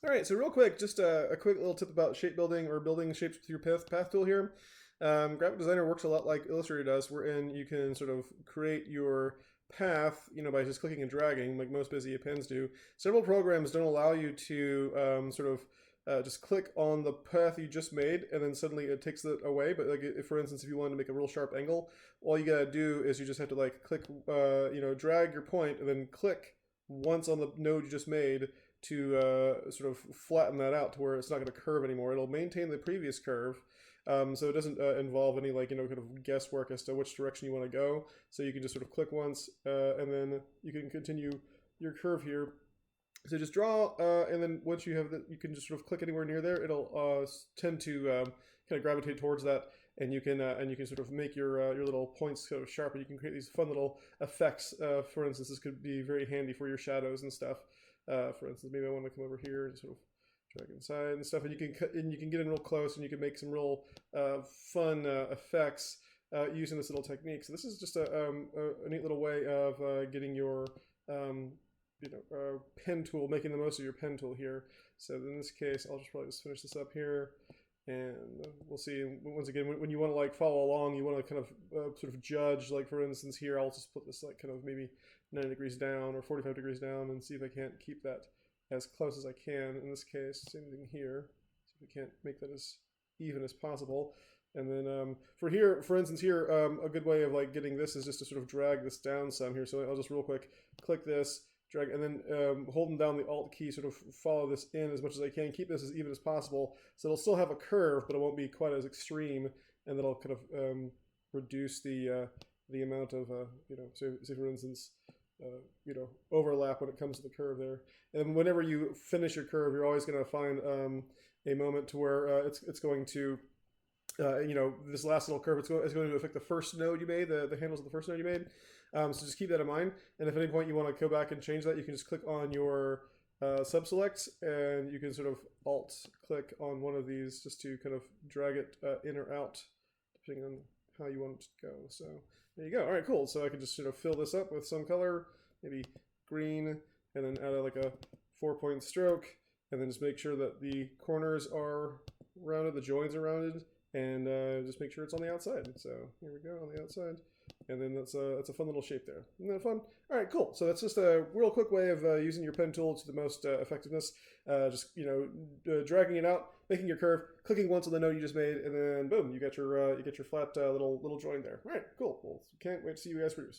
All right, so real quick, just a quick little tip about shape building or building shapes with your path tool here. Gravit Designer works a lot like Illustrator does, wherein you can sort of create your path, by just clicking and dragging, like most Bezier pens do. Several programs don't allow you to sort of just click on the path you just made, and then suddenly it takes it away. But like, if, for instance, if you wanted to make a real sharp angle, all you gotta do is you just have to like click, drag your point, and then click once on the node you just made to sort of flatten that out to where it's not going to curve anymore. It'll maintain the previous curve, so it doesn't involve any kind of guesswork as to which direction you want to go. So you can just sort of click once, and then you can continue your curve here. So just draw, and then once you have that, you can just sort of click anywhere near there. It'll tend to kind of gravitate towards that, and you can sort of make your little points sort of sharp, and you can create these fun little effects. For instance, this could be very handy for your shadows and stuff. For instance, maybe I want to come over here and sort of drag inside and stuff, and you can get in real close, and you can make some real fun effects using this little technique. So this is just a neat little way of getting your pen tool, making the most of your pen tool here. So in this case, I'll just probably just finish this up here, and we'll see. Once again, when you want to like follow along, you want to kind of sort of judge. Like for instance, here I'll just put this like kind of maybe 90 degrees down or 45 degrees down, and see if I can't keep that as close as I can. In this case, same thing here. See if I can't make that as even as possible. And then for instance, here a good way of like getting this is just to sort of drag this down some here. So I'll just real quick click this, drag, and then holding down the Alt key, sort of follow this in as much as I can. Keep this as even as possible, so it'll still have a curve, but it won't be quite as extreme, and that'll kind of reduce the amount of say for instance overlap when it comes to the curve there. And whenever you finish your curve, you're always going to find a moment to where it's going to this last little curve, it's going to affect the first node you made, the handles of the first node you made. So just keep that in mind. And if at any point you want to go back and change that, you can just click on your subselects, and you can sort of alt click on one of these just to kind of drag it in or out, depending on how you want it to go. So there you go. All right, cool. So I can just sort of fill this up with some color, maybe green, and then add like a 4-point stroke, and then just make sure that the corners are rounded, the joins are rounded, and just make sure it's on the outside. So here we go, on the outside, and then that's a fun little shape there. Isn't that fun? All right, cool. So that's just a real quick way of using your pen tool to the most effectiveness. Just dragging it out, making your curve, clicking once on the node you just made, and then boom, you get your flat little join there. All right, cool. Well, can't wait to see you guys produce.